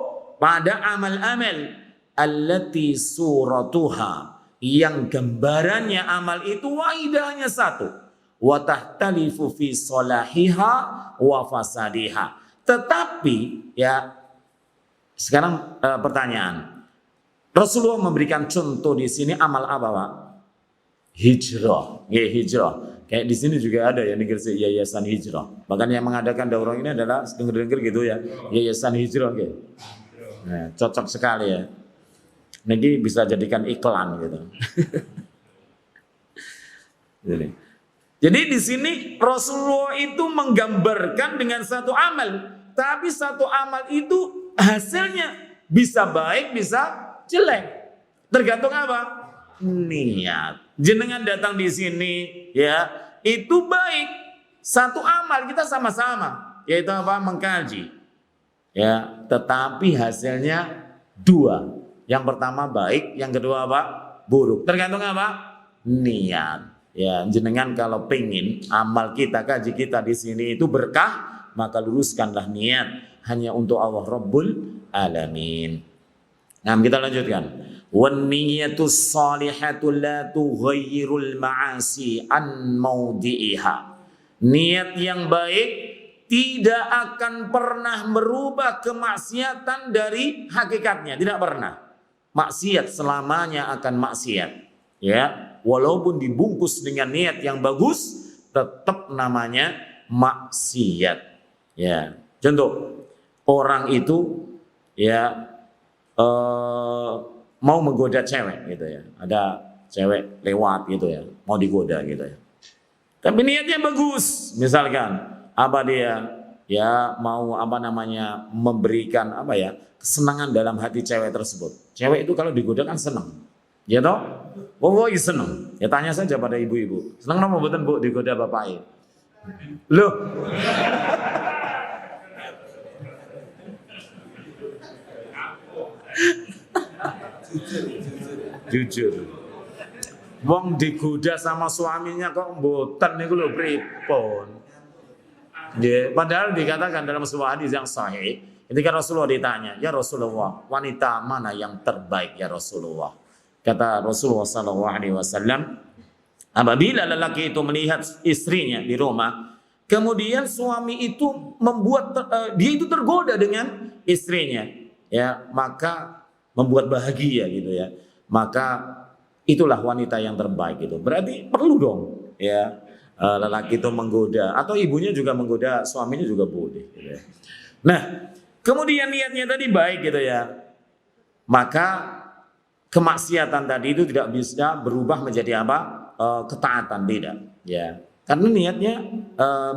S2: pada amal-amal allati suratuha, yang gambarannya amal itu waidahnya satu, wa tahtalifu fi salahiha wa fasadiha. Tetapi ya sekarang pertanyaan, Rasulullah memberikan contoh di sini amal apa Pak? Hijrah. Ya, hijrah. Kayak di sini juga ada ya nih yayasan hijrah. Bahkan yang mengadakan daurah ini adalah dengar-dengar gitu ya, yayasan hijrah gitu. Nah, cocok sekali ya. Nanti bisa jadikan iklan gitu. Jadi di sini Rasulullah itu menggambarkan dengan satu amal, tapi satu amal itu hasilnya bisa baik, bisa jelek. Tergantung apa? Niat. Jenengan datang di sini ya, itu baik. Satu amal kita sama-sama, yaitu apa? Mengkaji. Ya, tetapi hasilnya 2. Yang pertama baik, yang kedua apa? Buruk. Tergantung apa? Niat. Ya, jenengan kalau pengen amal kita, kaji kita di sini itu berkah, maka luruskanlah niat hanya untuk Allah Rabbul Alamin. Nah, kita lanjutkan. Wan niyatus salihatu la tughayyirul ma'asi an maudi'iha. Niat yang baik tidak akan pernah merubah kemaksiatan dari hakikatnya, tidak pernah. Maksiat selamanya akan maksiat, ya. Walaupun dibungkus dengan niat yang bagus, tetap namanya maksiat, ya. Contoh, orang itu ya mau menggoda cewek gitu ya. Ada cewek lewat gitu ya, mau digoda gitu ya. Tapi niatnya bagus, misalkan apa dia ya mau memberikan kesenangan dalam hati cewek tersebut. Cewek itu kalau digoda kan senang, ya toh? Pokoknya senang. Ya tanya saja pada ibu-ibu, senang nama mboten Bu digoda bapaknya? Loh. Jujur. Wong digoda sama suaminya kok mboten niku lho pripun. Ya, padahal dikatakan dalam sebuah hadis yang sahih, ketika Rasulullah ditanya, "Ya Rasulullah, wanita mana yang terbaik ya Rasulullah?" Kata Rasulullah SAW, apabila lelaki itu melihat istrinya di rumah, kemudian suami itu membuat dia itu tergoda dengan istrinya, ya, maka membuat bahagia gitu ya. Maka itulah wanita yang terbaik itu. Berarti perlu dong, ya. Lelaki itu menggoda atau ibunya juga menggoda suaminya juga boleh gitu ya. Nah, kemudian niatnya tadi baik gitu ya. Maka kemaksiatan tadi itu tidak bisa berubah menjadi ketaatan, tidak, ya. Karena niatnya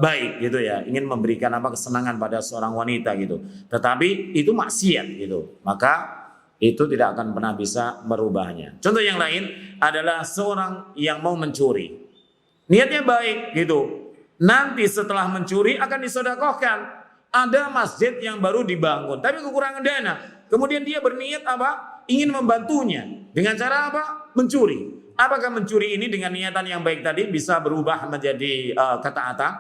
S2: baik gitu ya, ingin memberikan kesenangan pada seorang wanita gitu. Tetapi itu maksiat gitu. Maka itu tidak akan pernah bisa merubahnya. Contoh yang lain adalah seorang yang mau mencuri. Niatnya baik gitu. Nanti setelah mencuri akan disedekahkan. Ada masjid yang baru dibangun tapi kekurangan dana. Kemudian dia berniat ingin membantunya dengan cara mencuri. Apakah mencuri ini dengan niatan yang baik tadi bisa berubah menjadi ketaatan?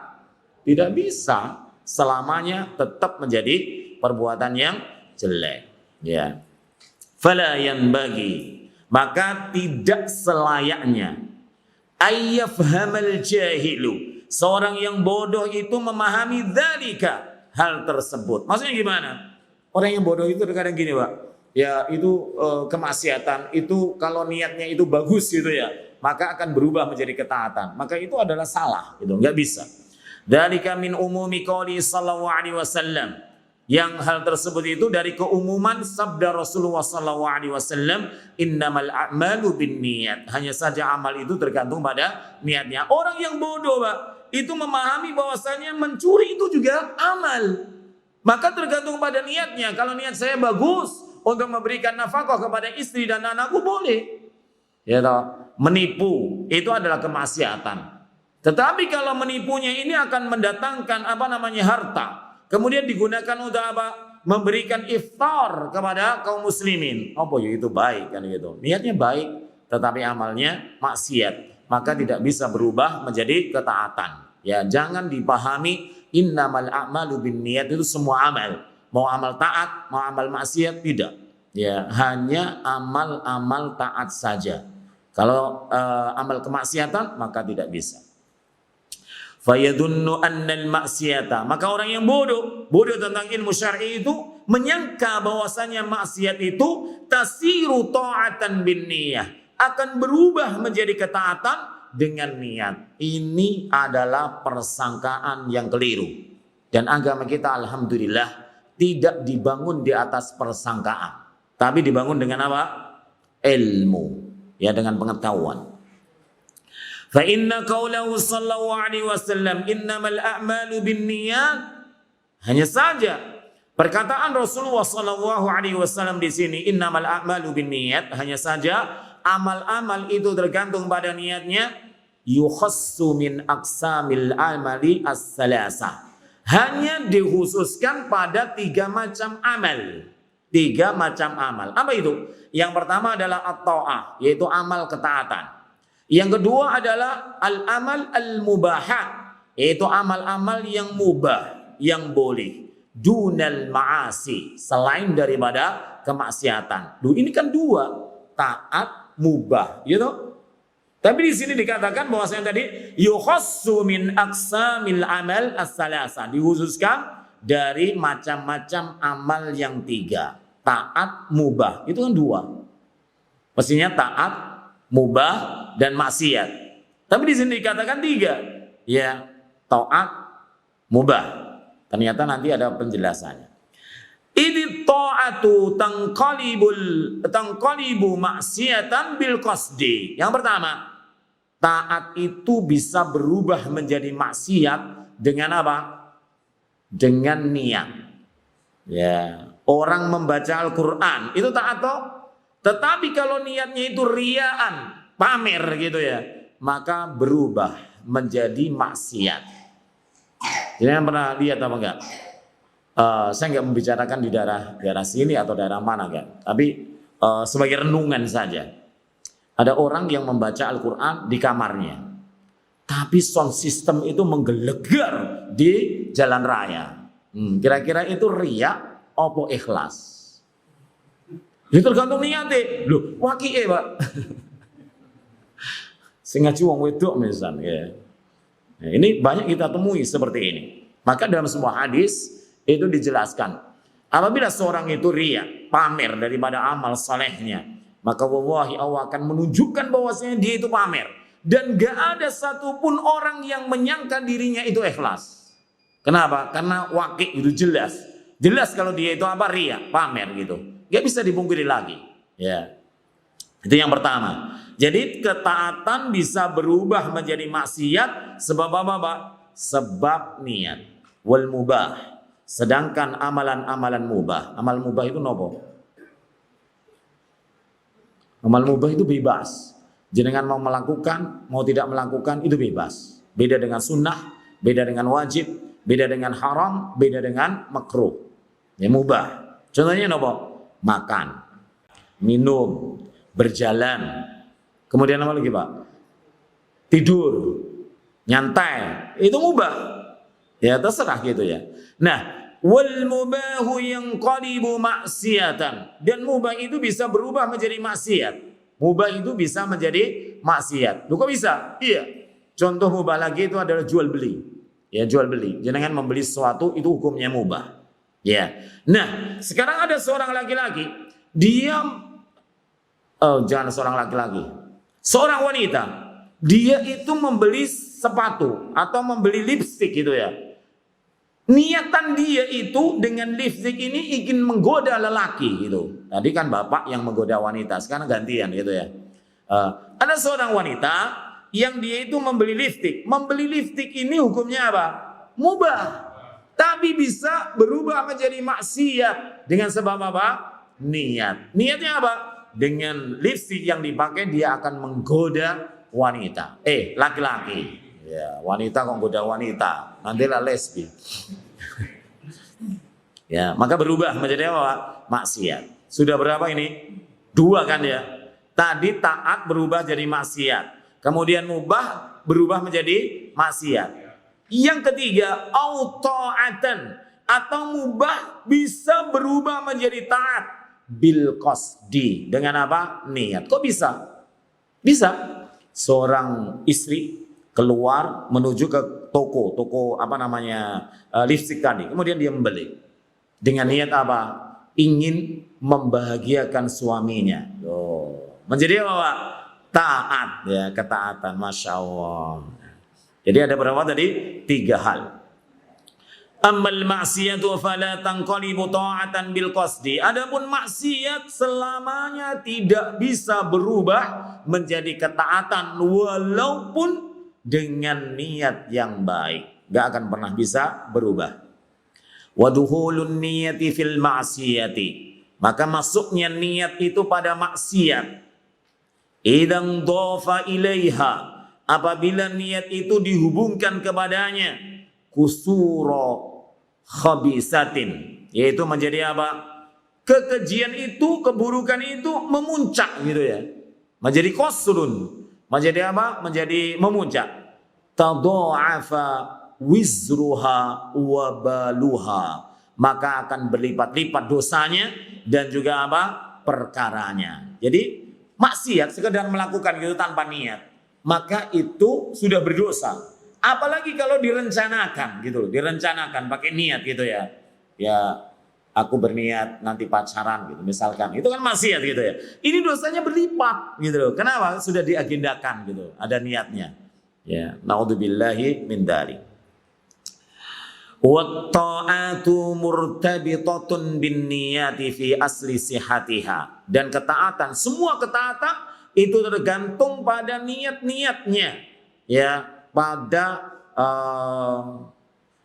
S2: Tidak bisa. Selamanya tetap menjadi perbuatan yang jelek, ya. Fala yanbaghi, maka tidak selayaknya ayyafhamal jahilu, seorang yang bodoh itu memahami dzalika, hal tersebut. Maksudnya gimana? Orang yang bodoh itu kadang gini, Pak. Ya, itu kemaksiatan itu kalau niatnya itu bagus gitu ya, maka akan berubah menjadi ketaatan. Maka itu adalah salah, itu enggak bisa. Dzalika min umumi qouli sallallahu alaihi wasallam. Yang hal tersebut itu dari keumuman sabda Rasulullah SAW, innamal a'malu binniyat. Hanya saja amal itu tergantung pada niatnya. Orang yang bodoh, Pak, itu memahami bahwasanya mencuri itu juga amal. Maka tergantung pada niatnya. Kalau niat saya bagus untuk memberikan nafkah kepada istri dan anakku, boleh. Ya toh, menipu itu adalah kemaksiatan. Tetapi kalau menipunya ini akan mendatangkan harta, kemudian digunakan untuk memberikan iftar kepada kaum muslimin. Ya itu baik kan gitu. Niatnya baik, tetapi amalnya maksiat. Maka tidak bisa berubah menjadi ketaatan. Ya, jangan dipahami innamal a'malu binniyat itu semua amal. Mau amal taat, mau amal maksiat, tidak. Ya, hanya amal-amal taat saja. Kalau amal kemaksiatan maka tidak bisa. Fayadunnu annal maksiata, maka orang yang bodoh tentang ilmu syar'i itu menyangka bahwasanya maksiat itu tasiru ta'atan bin niyah, akan berubah menjadi ketaatan dengan niat. Ini adalah persangkaan yang keliru. Dan agama kita alhamdulillah tidak dibangun di atas persangkaan, tapi dibangun dengan ilmu, ya, dengan pengetahuan. Fa inna qaulahu sallallahu alaihi wasallam innamal a'malu binniyat, hanya saja perkataan Rasulullah sallallahu alaihi wasallam di sini innamal a'malu binniyat, hanya saja amal-amal itu tergantung pada niatnya, yukhassu min aqsamil amali as-salasa, hanya dikhususkan pada 3 macam amal. 3 macam amal. Apa itu? Yang pertama adalah at-ta'ah, yaitu amal ketaatan. Yang kedua adalah al-amal al-mubahat, yaitu amal-amal yang mubah, yang boleh. Dunal ma'asi, selain daripada kemaksiatan. Ini kan 2, taat, mubah, gitu. Tapi di sini dikatakan bahwasanya tadi yukhassu min aqsamil amal as-salasa, dikhususkan dari macam-macam amal yang 3. Taat, mubah, itu kan 2. Mestinya taat, mubah, dan maksiat. Tapi di sini dikatakan 3. Ya, taat, mubah. Ternyata nanti ada penjelasannya. Ini ta'atu tangqalibu maksiatan bil qasdi. Yang pertama, taat itu bisa berubah menjadi maksiat dengan apa? Dengan niat. Ya, orang membaca Al-Qur'an itu taat toh? Tetapi kalau niatnya itu riaan, pamer gitu ya, maka berubah menjadi maksiat. Jadi pernah lihat apa enggak? Saya enggak membicarakan di daerah sini atau daerah mana kan, tapi sebagai renungan saja. Ada orang yang membaca Al-Quran di kamarnya, tapi sound system itu menggelegar di jalan raya. Kira-kira itu riya apa ikhlas? Itu tergantung niatnya. Loh, wakie Pak. Sengaja wong wedok misalnya. Nah, ini banyak kita temui seperti ini. Maka dalam sebuah hadis itu dijelaskan, apabila seorang itu riya, pamer daripada amal salehnya, maka wallahi Allah akan menunjukkan bahwasanya dia itu pamer. Dan gak ada satupun orang yang menyangka dirinya itu ikhlas. Kenapa? Karena wakil itu jelas. Jelas kalau dia itu apa? Riya, pamer gitu. Gak bisa dipungkiri lagi. Ya, itu yang pertama. Jadi ketaatan bisa berubah menjadi maksiat sebab apa? Sebab niat. Wal mubah. Sedangkan amalan-amalan mubah. Amal mubah itu nopo? Amal mubah itu bebas. Jenengan mau melakukan, mau tidak melakukan itu bebas. Beda dengan sunnah, beda dengan wajib, beda dengan haram, beda dengan makruh. Ya mubah. Contohnya apa? Makan, minum, berjalan. Kemudian apa lagi Pak? Tidur, nyantai. Itu mubah. Ya terserah gitu ya. Nah, wal mubahu yanqalibu maksiatan, dan mubah itu bisa berubah menjadi maksiat. Mubah itu bisa menjadi maksiat. Loh kok bisa? Iya. Contoh mubah lagi itu adalah jual beli. Ya, jual beli. Jangan membeli sesuatu itu hukumnya mubah. Ya. Nah, sekarang ada seorang laki-laki, dia jangan seorang laki-laki. Seorang wanita, dia itu membeli sepatu atau membeli lipstik gitu ya. Niatan dia itu dengan lipstik ini ingin menggoda lelaki gitu. Tadi kan bapak yang menggoda wanita, sekarang gantian gitu ya. Ada seorang wanita yang dia itu membeli lipstik. Membeli lipstik ini hukumnya apa? Mubah. Tapi bisa berubah menjadi maksiat dengan sebab apa? Niat. Niatnya apa? Dengan lipstik yang dipakai dia akan menggoda wanita. Laki-laki. Ya, wanita kok goda wanita, nantilah lesbi. Ya, maka berubah menjadi apa? Maksiat. Sudah berapa ini? 2 kan ya? Tadi taat berubah jadi maksiat. Kemudian mubah berubah menjadi maksiat. Yang ketiga, autoatan, atau mubah bisa berubah menjadi taat bil qasdi, dengan apa? Niat. Kok bisa? Bisa. Seorang istri keluar menuju ke toko apa namanya lipstik tadi, kemudian dia membeli dengan niat apa? Ingin membahagiakan suaminya. Menjadi apa? Taat ya, ketaatan. Masya Allah. Jadi ada berapa tadi? 3 hal. Ammal ma'siyatu fala tanqalibu ta'atan bil qasdi. Adapun maksiat selamanya tidak bisa berubah menjadi ketaatan walaupun dengan niat yang baik. Gak akan pernah bisa berubah. Waduhulun niyati fil ma'siyati. Maka masuknya niat itu pada maksiat. Idang dofa ilaiha. Apabila niat itu dihubungkan kepadanya. Kusuro khabisatin. Yaitu menjadi apa? Kekejian itu, keburukan itu memuncak gitu ya. Menjadi kosrun. Menjadi apa? Menjadi memuncak. Tadha'afa wizruha wa baluha. Maka akan berlipat-lipat dosanya dan juga apa? Perkaranya. Jadi maksiat sekedar melakukan gitu tanpa niat. maka itu sudah berdosa. Apalagi kalau direncanakan gitu, direncanakan pakai niat gitu ya. Ya, aku berniat nanti pacaran gitu misalkan. Itu kan maksiat gitu ya. Ini dosanya berlipat gitu loh. Kenapa? Sudah diagendakan gitu, ada niatnya. Ya, naudzubillahi min dzalik. Wa ta'atu murtabitatun bin niyati fi asli sihatiha. Dan ketaatan, semua ketaatan itu tergantung pada niat-niatnya. Ya, pada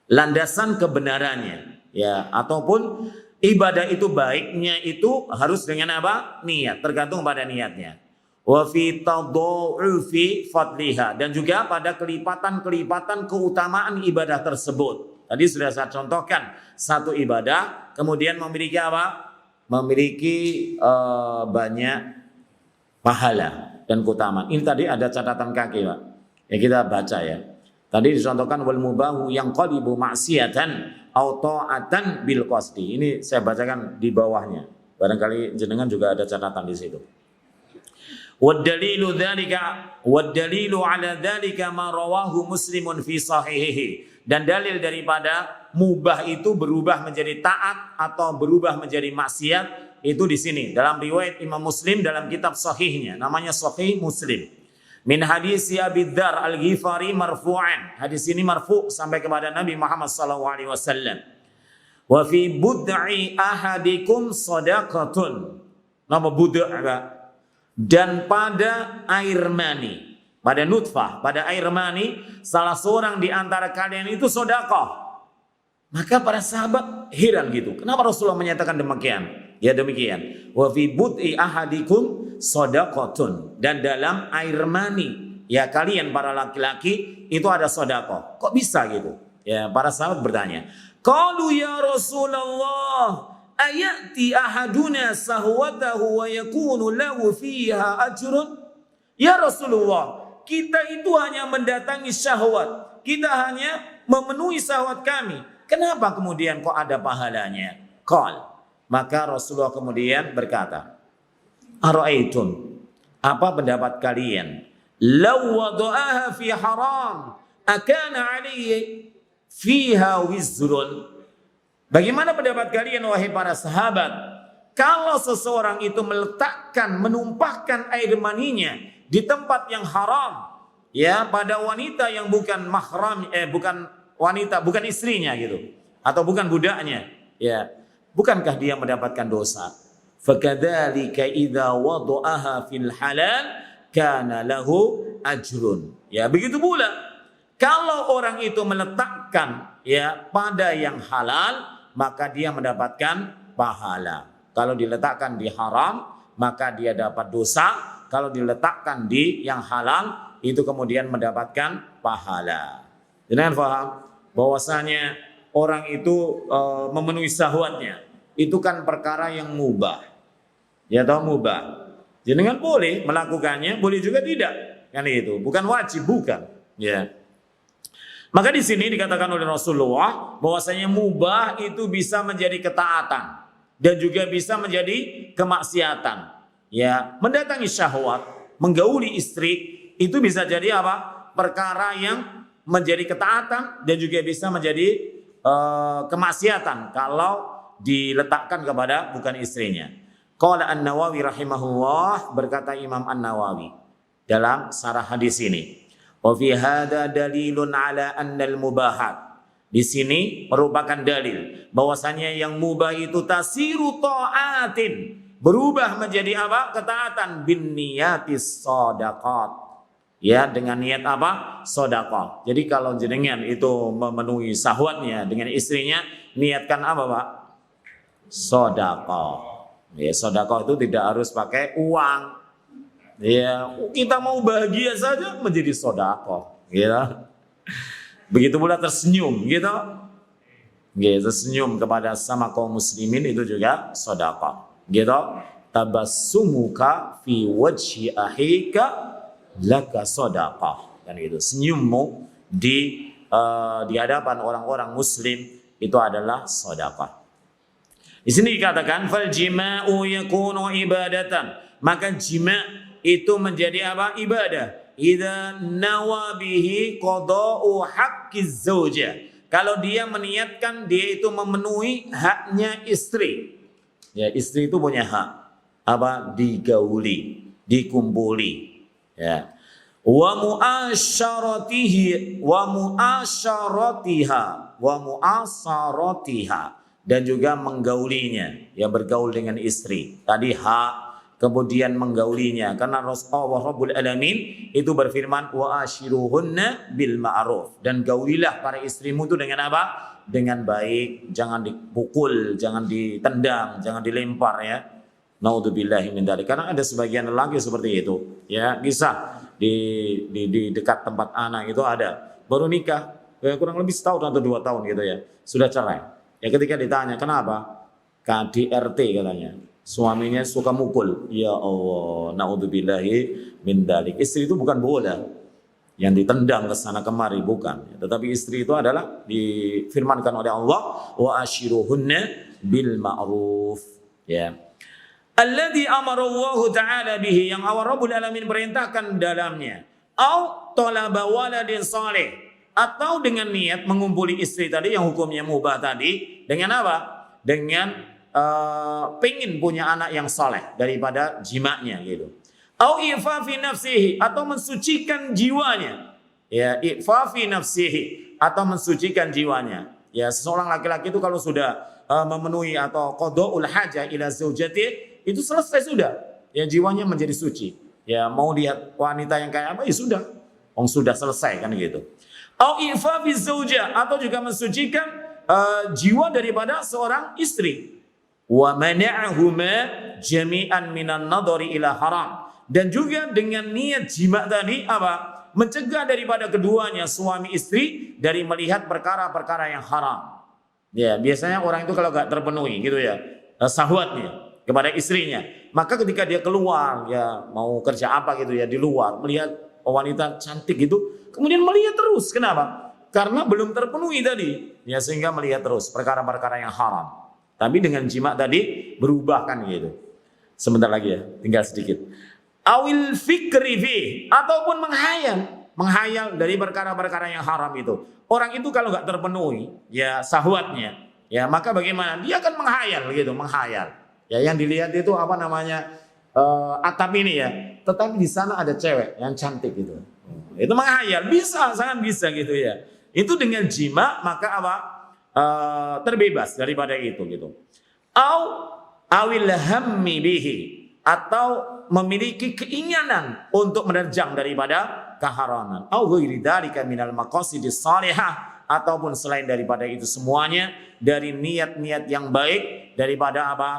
S2: landasan kebenarannya. Ya, ataupun ibadah itu baiknya itu harus dengan apa? Niat, tergantung pada niatnya. Wa fi tadawufi fadliha, dan juga pada kelipatan-kelipatan keutamaan ibadah tersebut. Tadi sudah saya contohkan satu ibadah kemudian memiliki apa? Memiliki banyak pahala dan keutamaan. Ini tadi ada catatan kaki, Pak. Ya kita baca ya. Tadi dicontohkan wal mubahu yang qalibu ma'siyatan au ta'atan bil qasdi. Ini saya bacakan di bawahnya. Barangkali jenengan juga ada catatan di situ. Wad dalilu ala dzalika ma rawahu Muslimun fi sahihihi. Dan dalil daripada mubah itu berubah menjadi taat atau berubah menjadi maksiat itu di sini dalam riwayat Imam Muslim dalam kitab sahihnya, namanya Sahih Muslim. Min hadis Abi Dzar Al-Ghifari marfu'an. Hadis ini marfu' sampai kepada Nabi Muhammad sallallahu alaihi wasallam. Wa fi bud'i ahadikum shadaqatun. Nama bud'a, dan pada air mani, pada nutfah, pada air mani salah seorang di antara kalian itu sedekah. Maka para sahabat heran gitu. Kenapa Rasulullah menyatakan demikian? Ya demikian. Wa fi bud'i ahadikum shadaqatun. Dan dalam air mani ya kalian para laki-laki itu ada sedekah. Kok bisa gitu? Ya para sahabat bertanya. Qalu ya Rasulullah, ayati ahaduna sahwatahu wa yakunu lahu fiha ajrun? Ya Rasulullah, kita itu hanya mendatangi syahwat. Kita hanya memenuhi syahwat kami. Kenapa kemudian kok ada pahalanya? Qal. Maka Rasulullah kemudian berkata, Ara'aitum, apa pendapat kalian? Law wada'aha fi haram, akana alaihi fiha wizrun. Bagaimana pendapat kalian wahai para sahabat? Kalau seseorang itu meletakkan, menumpahkan air maninya di tempat yang haram, ya pada wanita yang bukan mahram, bukan wanita, bukan istrinya gitu, atau bukan budaknya, ya, bukankah dia mendapatkan dosa? Fakadzalika idza wada'aha fil halal kana lahu ajrun. Ya, begitu pula kalau orang itu meletakkan ya pada yang halal, maka dia mendapatkan pahala. Kalau diletakkan di haram, maka dia dapat dosa. Kalau diletakkan di yang halal, itu kemudian mendapatkan pahala. Jangan paham bahwasanya orang itu memenuhi syahwatnya, itu kan perkara yang mubah. Ya tahu mubah. Jangan boleh melakukannya, boleh juga tidak. Kan itu, bukan wajib, bukan. Ya. Maka di sini dikatakan oleh Rasulullah bahwasanya mubah itu bisa menjadi ketaatan dan juga bisa menjadi kemaksiatan. Ya, mendatangi syahwat, menggauli istri itu bisa jadi apa? Perkara yang menjadi ketaatan dan juga bisa menjadi kemaksiatan kalau diletakkan kepada bukan istrinya. Qala An-Nawawi rahimahullah, berkata Imam An-Nawawi dalam sarah hadis ini, wa fi hadza dalilun ala annal mubahat. Di sini merupakan dalil bahwasanya yang mubah itu tasiru ta'atin, berubah menjadi apa? Ketaatan, bin niyatis shadaqat. Ya, dengan niat apa? Sedekah. Jadi kalau jenengan itu memenuhi syahwatnya dengan istrinya, niatkan apa, Pak? Sedekah. Ya, sedekah itu tidak harus pakai uang. Ya, kita mau bahagia saja menjadi sedekah, gitu. Begitu pula tersenyum, gitu. Gitu, senyum kepada sama kaum muslimin itu juga sedekah. Gitu. Tabassumuka fi wajhi ahika laka sedekah. Kan itu, senyummu di hadapan orang-orang muslim itu adalah sedekah. Di sini dikatakan fal jima'u yakunu ibadatan, maka jima' itu menjadi apa? Ibadah. idza nawa bihi qada'u haqqiz zaujah. Kalau dia meniatkan dia itu memenuhi haknya istri. Ya, istri itu punya hak apa? Digauli, dikumpuli. Ya. Wa mu'asyaratihi wa mu'asaratiha dan juga menggaulinya, ya bergaul dengan istri. Tadi hak, kemudian menggaulinya, karena Rasulullah Rabbul Alamin itu berfirman wa ashiruhunna bil ma'ruf, dan gaulilah para istrimu itu dengan apa? Dengan baik, jangan dipukul, jangan ditendang, jangan dilempar ya. Naudzubillahi min dzalik. Karena ada sebagian lelaki seperti itu. Ya, kisah di dekat tempat anak itu ada, baru nikah kurang lebih setahun atau 2 tahun gitu ya, sudah cerai. Ya ketika ditanya kenapa? KDRT katanya. Suaminya suka mukul. Ya Allah, naudzubillahi min dzalik. Istri itu bukan bola yang ditendang ke sana kemari, bukan. Tetapi istri itu adalah difirmankan oleh Allah, wa ashiruhunna bil ma'ruf. Ya. Alladzi amara Allah Ta'ala bihi, yang Allah Rabbul Alamin perintahkan dalamnya. Au talaba waladin salih, atau dengan niat mengumpuli istri tadi yang hukumnya mubah tadi, dengan apa? Dengan pengen punya anak yang saleh daripada jimaknya gitu. Au ifafi nafsihi, atau mensucikan jiwanya. Ya, ifafi nafsihi, atau mensucikan jiwanya. Ya, seseorang laki-laki itu kalau sudah memenuhi atau qada'ul hajah ila zaujati, itu selesai sudah. Ya, jiwanya menjadi suci. Ya, mau lihat wanita yang kayak apa ya sudah. Sudah selesai kan gitu. Au ifafi zaujah, atau juga mensucikan jiwa daripada seorang istri. Wa mana'ahuma jami'an minan nadhari ila haram, dan juga dengan niat jima tadi apa? Mencegah daripada keduanya suami istri dari melihat perkara-perkara yang haram. Ya, biasanya orang itu kalau gak terpenuhi gitu ya, syahwatnya kepada istrinya, maka ketika dia keluar ya mau kerja apa gitu ya di luar, melihat wanita cantik gitu, kemudian melihat terus. Kenapa? Karena belum terpenuhi tadi, ya sehingga melihat terus perkara-perkara yang haram. Tapi dengan jima tadi berubah kan gitu. Sebentar lagi ya, tinggal sedikit. Awil fikri fi, ataupun menghayal dari perkara-perkara yang haram itu. Orang itu kalau nggak terpenuhi ya syahwatnya, ya maka bagaimana? Dia akan menghayal gitu, menghayal. Ya yang dilihat itu apa namanya? Atap ini ya. Tetapi di sana ada cewek yang cantik gitu. Itu menghayal, bisa, sangat bisa gitu ya. Itu dengan jima maka apa? Terbebas daripada itu gitu. Awil hammi bihi, atau memiliki keinginan untuk menerjang daripada keharaman. Au ghairi dzalika minal maqasidis shalihah, ataupun selain daripada itu semuanya dari niat-niat yang baik daripada apa?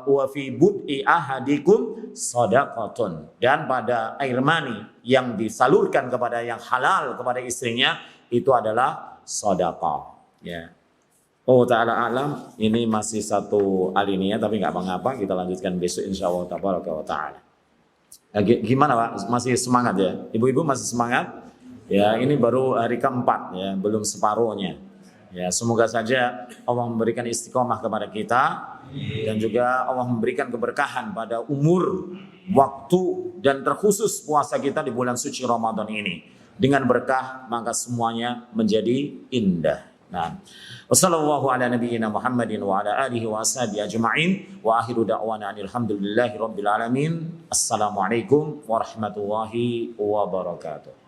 S2: Wa fi bud'i ahadikum shadaqatun, dan pada air mani yang disalurkan kepada yang halal kepada istrinya itu adalah sedekah. Ya. Oh ta'ala alam, ini masih satu alinea tapi nggak apa-apa, kita lanjutkan besok insyaallah tabaraka wa ta'ala. Gimana Pak? Masih semangat ya? Ibu-ibu masih semangat? Ya, ini baru hari keempat ya, belum separuhnya. Ya, semoga saja Allah memberikan istiqomah kepada kita dan juga Allah memberikan keberkahan pada umur, waktu, dan terkhusus puasa kita di bulan suci Ramadan ini. Dengan berkah maka semuanya menjadi indah. Nah, wassallallahu ala nabiyyina Muhammadin wa ala alihi wa ashabihi ajma'in wa akhiru da'wana alhamdulillahi rabbil alamin. Assalamualaikum warahmatullahi wabarakatuh.